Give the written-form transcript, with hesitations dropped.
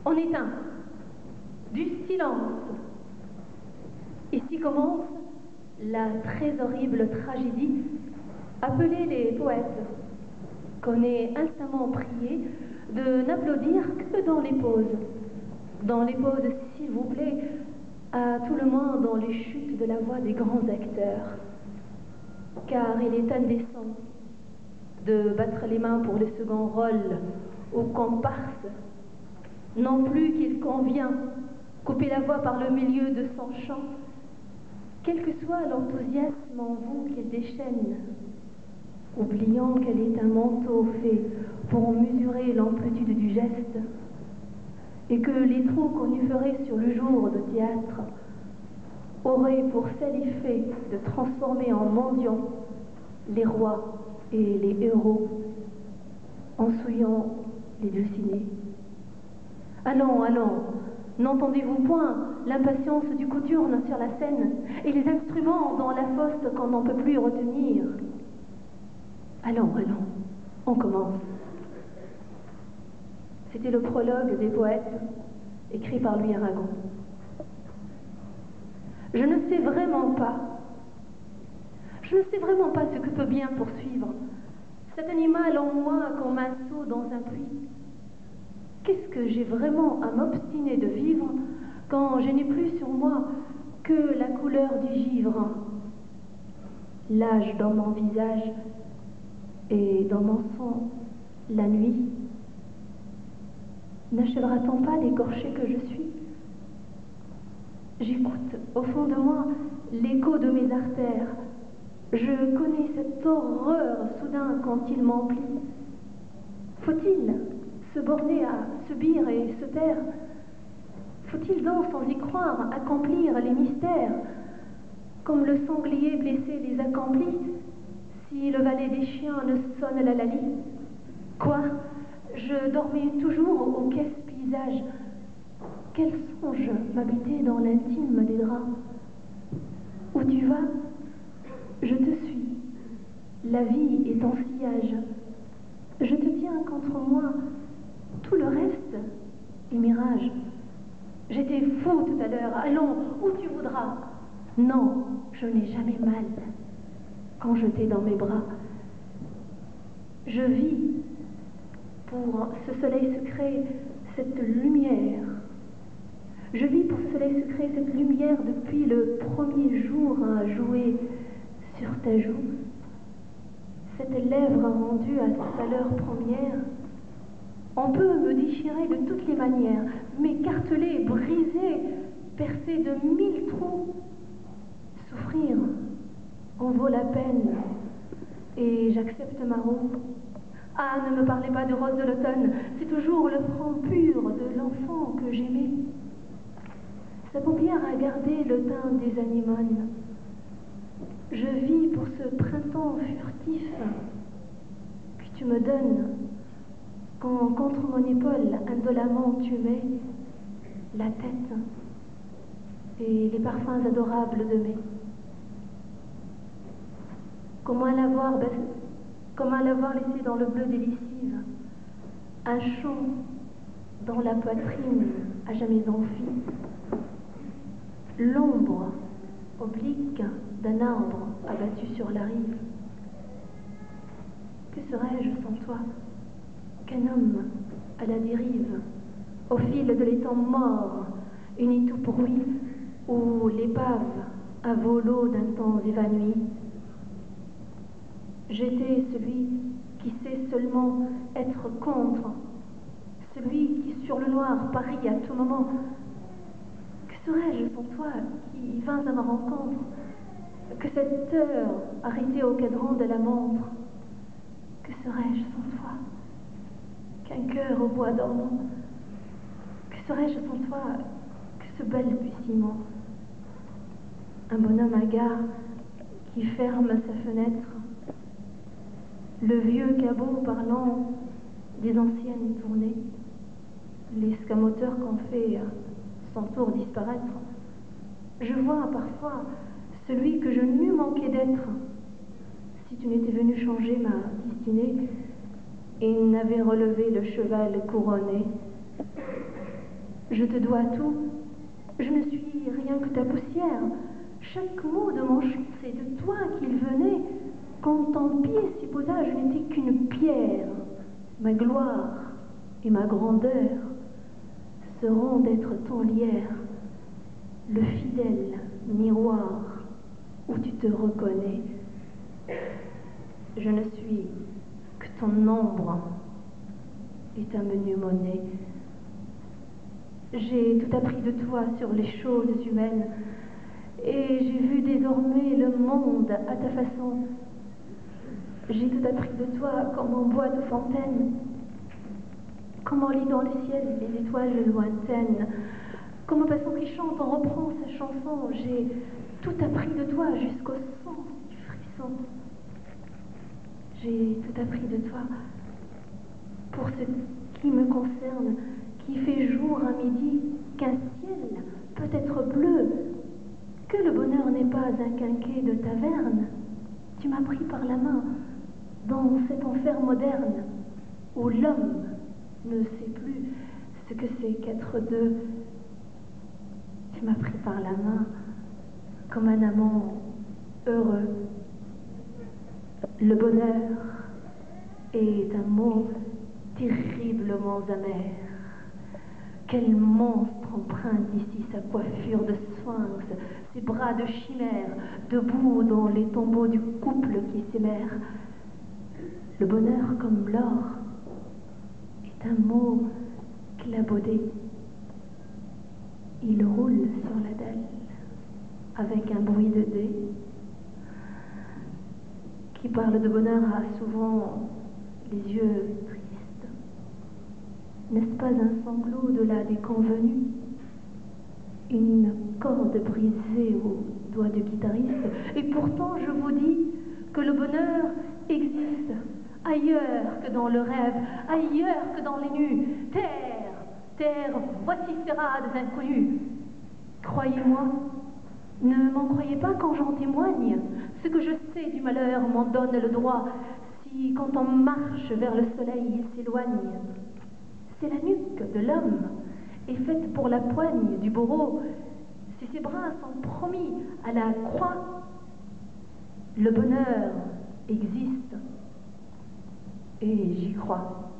On éteint. Du silence. Ici commence la très horrible tragédie appelée les poètes, qu'on est instamment prié de n'applaudir que dans les pauses. Dans les pauses, s'il vous plaît, à tout le moins dans les chutes de la voix des grands acteurs. Car il est indécent de battre les mains pour le second rôle aux comparses. Non plus qu'il convient couper la voix par le milieu de son chant, quel que soit l'enthousiasme en vous qu'il déchaîne, oubliant qu'elle est un manteau fait pour mesurer l'amplitude du geste, et que les trous qu'on y ferait sur le jour de théâtre auraient pour seul effet de transformer en mendiants les rois et les héros, en souillant les dulcinés. Allons, allons, n'entendez-vous point l'impatience du cothurne sur la scène et les instruments dans la fosse qu'on n'en peut plus retenir? Allons, allons, on commence. C'était le prologue des poètes, écrit par Louis Aragon. Je ne sais vraiment pas ce que peut bien poursuivre cet animal en moi comme un seau dans un puits. Qu'est-ce que j'ai vraiment à m'obstiner de vivre quand je n'ai plus sur moi que la couleur du givre, l'âge dans mon visage et dans mon sang la nuit? N'achèvera-t-on pas d'écorcher que je suis? J'écoute au fond de moi l'écho de mes artères. Je connais cette horreur soudain quand il m'emplit. Faut-il se borner à subir et se taire? Faut-il donc, sans y croire, accomplir les mystères, comme le sanglier blessé les accomplit, si le valet des chiens ne sonne la lalie? Quoi? Je dormais toujours au caisse-paysage. Quel songe m'habitait dans l'intime des draps? Où tu vas? Je te suis. La vie est en sillage. Je te tiens contre moi. Tout le reste est mirage. J'étais fou tout à l'heure. Allons, où tu voudras. Non, je n'ai jamais mal quand je t'ai dans mes bras. Je vis pour ce soleil secret, cette lumière. Je vis pour ce soleil secret, cette lumière depuis le premier jour à jouer sur ta joue. Cette lèvre rendue à sa pâleur première. On peut me déchirer de toutes les manières, m'écarteler, briser, percer de 1000 trous. Souffrir en vaut la peine, et j'accepte ma roue. Ah, ne me parlez pas de rose de l'automne, c'est toujours le front pur de l'enfant que j'aimais. Sa paupière a gardé le teint des anémones. Je vis pour ce printemps furtif que tu me donnes, quand contre mon épaule indolemment tu mets la tête et les parfums adorables de mai. Comment l'avoir laissé dans le bleu des lessives, un chant dans la poitrine à jamais envie, l'ombre oblique d'un arbre abattu sur la rive. Que serais-je sans toi qu'un homme à la dérive, au fil de l'étang mort, uni tout bruit, ou l'épave à volo d'un temps évanoui? J'étais celui qui sait seulement être contre, celui qui sur le noir parie à tout moment. Que serais-je sans toi qui vins à ma rencontre? Que cette heure arrêtée au cadran de la montre? Que serais-je sans toi qu'un cœur au bois dormant? Que serais-je sans toi que ce balbutiement? Un bonhomme hagard qui ferme sa fenêtre, le vieux cabot parlant des anciennes tournées, l'escamoteur qu'on fait son tour disparaître. Je vois parfois celui que je n'eus manqué d'être si tu n'étais venu changer ma destinée et n'avais relevé le cheval couronné. Je te dois tout. Je ne suis rien que ta poussière. Chaque mot de mon chant, c'est de toi qu'il venait. Quand ton pied s'y posa, je n'étais qu'une pierre. Ma gloire et ma grandeur seront d'être ton lierre, le fidèle miroir où tu te reconnais. Je ne suis que ton ombre et ta menue monnaie. J'ai tout appris de toi sur les choses humaines et j'ai vu désormais le monde à ta façon. J'ai tout appris de toi comme on boit de fontaine, comme on lit dans le ciel les étoiles lointaines, comme un passant qui chante, on reprend sa chanson. J'ai tout appris de toi jusqu'au sens du frisson. J'ai tout appris de toi pour ce qui me concerne, qui fait jour à midi, qu'un ciel peut être bleu, que le bonheur n'est pas un quinquet de taverne. Tu m'as pris par la main dans cet enfer moderne où l'homme ne sait plus ce que c'est qu'être deux. Tu m'as pris par la main comme un amant heureux. Le bonheur est un mot terriblement amer. Quel monstre emprunte ici sa coiffure de sphinx, ses bras de chimère, debout dans les tombeaux du couple qui s'émère. Le bonheur comme l'or est un mot clabaudé. Il roule sur la dalle avec un bruit de dés. Qui parle de bonheur a souvent les yeux tristes. N'est-ce pas un sanglot au-delà des convenus? Une corde brisée au doigt du guitariste. Et pourtant, je vous dis que le bonheur existe ailleurs que dans le rêve, ailleurs que dans les nues. Terre, terre vociféra des inconnus. Croyez-moi, ne m'en croyez pas quand j'en témoigne. Ce que je sais du malheur m'en donne le droit. Si, quand on marche vers le soleil, il s'éloigne, c'est la nuque de l'homme est faite pour la poigne du bourreau. Si ses bras sont promis à la croix, le bonheur existe et j'y crois.